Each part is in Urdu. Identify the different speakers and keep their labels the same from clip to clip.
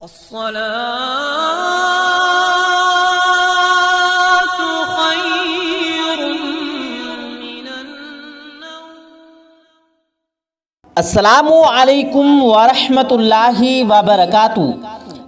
Speaker 1: الصلاة خير من النوم.
Speaker 2: السلام علیکم ورحمۃ اللہ وبرکاتہ.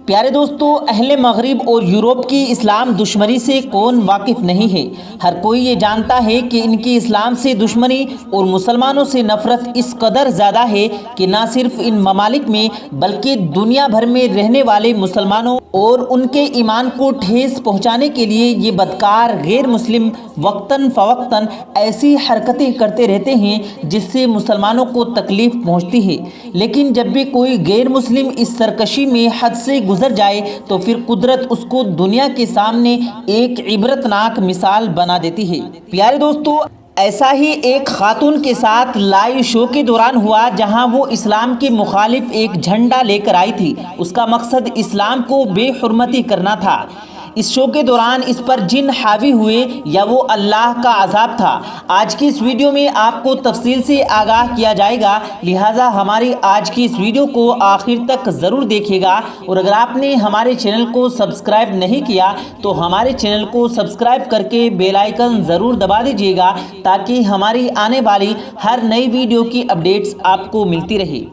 Speaker 2: پیارے دوستو، اہل مغرب اور یورپ کی اسلام دشمنی سے کون واقف نہیں ہے؟ ہر کوئی یہ جانتا ہے کہ ان کی اسلام سے دشمنی اور مسلمانوں سے نفرت اس قدر زیادہ ہے کہ نہ صرف ان ممالک میں بلکہ دنیا بھر میں رہنے والے مسلمانوں اور ان کے ایمان کو ٹھیس پہنچانے کے لیے یہ بدکار غیر مسلم وقتاً فوقتاً ایسی حرکتیں کرتے رہتے ہیں جس سے مسلمانوں کو تکلیف پہنچتی ہے. لیکن جب بھی کوئی غیر مسلم اس سرکشی میں حد سے گزر جائے تو پھر قدرت اس کو دنیا کے سامنے ایک عبرتناک مثال بنا دیتی ہے. پیارے دوستو، ایسا ہی ایک خاتون کے ساتھ لائیو شو کے دوران ہوا جہاں وہ اسلام کے مخالف ایک جھنڈا لے کر آئی تھی. اس کا مقصد اسلام کو بے حرمتی کرنا تھا. اس شو کے دوران اس پر جن حاوی ہوئے یا وہ اللہ کا عذاب تھا؟ آج کی اس ویڈیو میں آپ کو تفصیل سے آگاہ کیا جائے گا، لہٰذا ہماری آج کی اس ویڈیو کو آخر تک ضرور دیکھیے گا. اور اگر آپ نے ہمارے چینل کو سبسکرائب نہیں کیا تو ہمارے چینل کو سبسکرائب کر کے بیل آئیکن ضرور دبا دیجیے گا تاکہ ہماری آنے والی ہر نئی ویڈیو کی اپڈیٹس آپ کو ملتی رہے.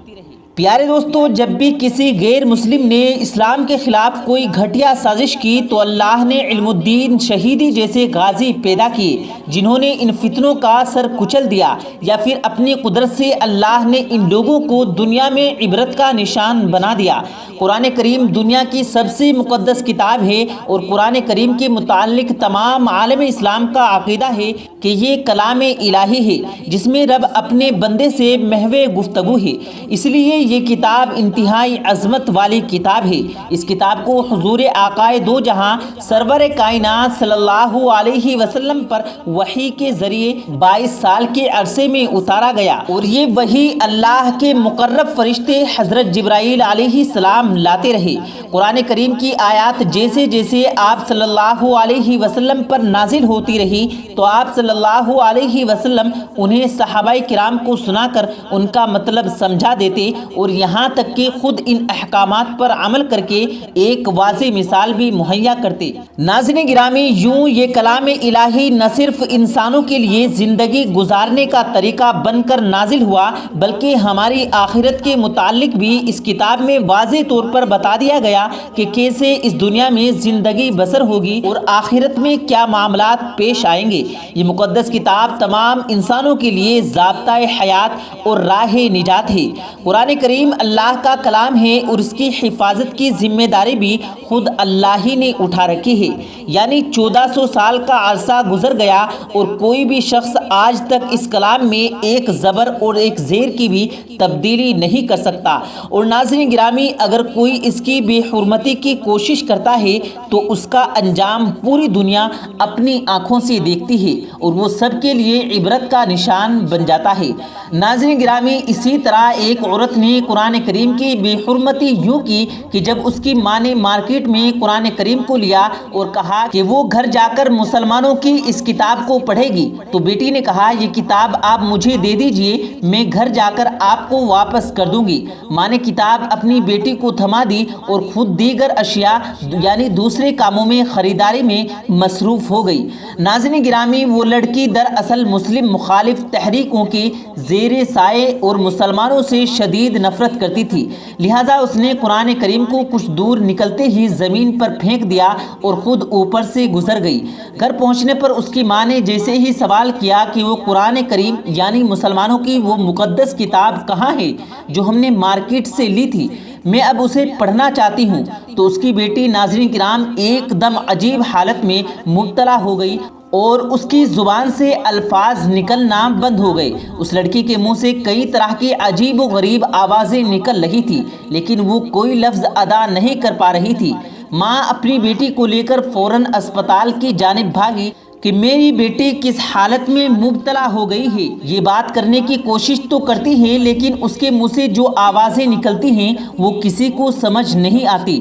Speaker 2: پیارے دوستو، جب بھی کسی غیر مسلم نے اسلام کے خلاف کوئی گھٹیا سازش کی تو اللہ نے علم الدین شہیدی جیسے غازی پیدا کیے جنہوں نے ان فتنوں کا سر کچل دیا، یا پھر اپنی قدرت سے اللہ نے ان لوگوں کو دنیا میں عبرت کا نشان بنا دیا. قرآن کریم دنیا کی سب سے مقدس کتاب ہے اور قرآن کریم کے متعلق تمام عالم اسلام کا عقیدہ ہے کہ یہ کلام الہی ہے جس میں رب اپنے بندے سے محو گفتگو ہے. اس لیے یہ کتاب انتہائی عظمت والی کتاب ہے. اس کتاب کو حضور آقا دو جہاں سرور کائنات صلی اللہ علیہ وسلم پر وحی کے ذریعے 22 سال کے عرصے میں اتارا گیا، اور یہ وحی اللہ کے مقرب فرشتے حضرت جبرائیل علیہ السلام لاتے رہے. قرآن کریم کی آیات جیسے جیسے آپ صلی اللہ علیہ وسلم پر نازل ہوتی رہی تو آپ صلی اللہ علیہ وسلم انہیں صحابہ کرام کو سنا کر ان کا مطلب سمجھا دیتے، اور یہاں تک کہ خود ان احکامات پر عمل کر کے ایک واضح مثال بھی مہیا کرتے. ناظرین گرامی، یوں یہ کلام الہی نہ صرف انسانوں کے لیے زندگی گزارنے کا طریقہ بن کر نازل ہوا بلکہ ہماری آخرت کے متعلق بھی اس کتاب میں واضح طور پر بتا دیا گیا کہ کیسے اس دنیا میں زندگی بسر ہوگی اور آخرت میں کیا معاملات پیش آئیں گے. یہ مقدس کتاب تمام انسانوں کے لیے ضابطۂ حیات اور راہ نجات ہے. قرآن کریم اللہ کا کلام ہے اور اس کی حفاظت کی ذمہ داری بھی خود اللہ ہی نے اٹھا رکھی ہے. یعنی 1400 سال کا عرصہ گزر گیا اور کوئی بھی شخص آج تک اس کلام میں ایک زبر اور ایک زیر کی بھی تبدیلی نہیں کر سکتا. اور ناظرین گرامی، اگر کوئی اس کی بے حرمتی کی کوشش کرتا ہے تو اس کا انجام پوری دنیا اپنی آنکھوں سے دیکھتی ہے اور وہ سب کے لیے عبرت کا نشان بن جاتا ہے. ناظرین گرامی، اسی طرح ایک عورت نے قرآن کریم کی بے حرمتی یوں کی کہ جب اس کی ماں نے مارکیٹ میں قرآن کریم کو لیا اور کہا کہ وہ گھر جا کر مسلمانوں کی اس کتاب کو پڑھے گی تو بیٹی نے کہا یہ کتاب آپ مجھے دے دیجئے، میں گھر جا کر آپ کو واپس کر دوں گی. ماں نے کتاب اپنی بیٹی کو تھما دی اور خود دیگر اشیاء یعنی دوسرے کاموں میں خریداری میں مصروف ہو گئی. ناظرین گرامی، وہ لڑکی دراصل مسلم مخالف تحریکوں کے زیر سائے اور مسلمانوں سے شدید نفرت کرتی تھی، لہٰذا اس نے قرآن کریم کو کچھ دور نکلتے ہی زمین پر پھینک دیا اور خود اوپر سے گزر گئی. گھر پہنچنے پر اس کی ماں نے جیسے ہی سوال کیا کہ وہ قرآن کریم یعنی مسلمانوں کی وہ مقدس کتاب کہاں ہے جو ہم نے مارکیٹ سے لی تھی، میں اب اسے پڑھنا چاہتی ہوں، تو اس کی بیٹی ناظرین کرام ایک دم عجیب حالت میں مبتلا ہو گئی اور اس کی زبان سے الفاظ نکلنا بند ہو گئے. اس لڑکی کے منہ سے کئی طرح کی عجیب و غریب آوازیں نکل رہی تھی لیکن وہ کوئی لفظ ادا نہیں کر پا رہی تھی. ماں اپنی بیٹی کو لے کر فوراً اسپتال کی جانب بھاگی کہ میری بیٹی کس حالت میں مبتلا ہو گئی ہے. یہ بات کرنے کی کوشش تو کرتی ہے لیکن اس کے منہ سے جو آوازیں نکلتی ہیں وہ کسی کو سمجھ نہیں آتی.